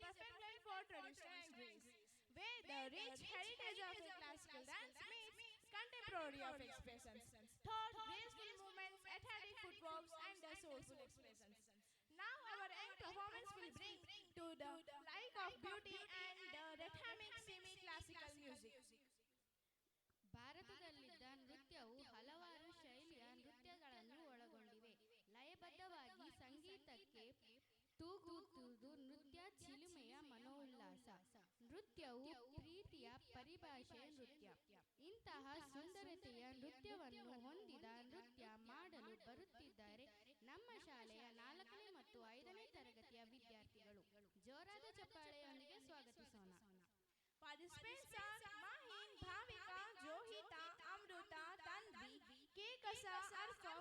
perfect blend for traditional and Greece, where the rich heritage of a classical dance meets contemporary of expressions, thought, graceful movements, athletic footworks, and the soulful expressions. Now our young performance will bring to the light of beauty and the rhythmic semi-classical music. ಭಾರತದಲ್ಲಿದ್ದ ನೃತ್ಯವು ಹಲವಾರು ಶೈಲಿಯ ನೃತ್ಯಗಳನ್ನು ಒಳಗೊಂಡಿವೆ. ಲಯಬದ್ಧವಾಗಿ ಸಂಗೀತಕ್ಕೆ ತೂಗುವುದು ನೃತ್ಯ, ಚಿಲುಮೆಯ ಮನೋಲ್ಲಾಸ. ನೃತ್ಯವು ಪ್ರೀತಿಯ ಪರಿಭಾಷೆ ನೃತ್ಯ. ಇಂತಹ ಸುಂದರತೆಯ ನೃತ್ಯವನ್ನು ಹೊಂದಿದ ನೃತ್ಯ ಮಾಡಲು ಬರುತ್ತಿದ್ದಾರೆ ನಮ್ಮ ಶಾಲೆಯ 4ನೇ ಮತ್ತು 5ನೇ ತರಗತಿಯ ವಿದ್ಯಾರ್ಥಿಗಳು. ಜೋರಾದ ಚಪ್ಪಾಳೆಯೊಂದಿಗೆ ಸ್ವಾಗತಿಸೋಣ. Participants are Mahin, Bhavika, Johita, Amruta, Tanvi, Kekasa, Arfa,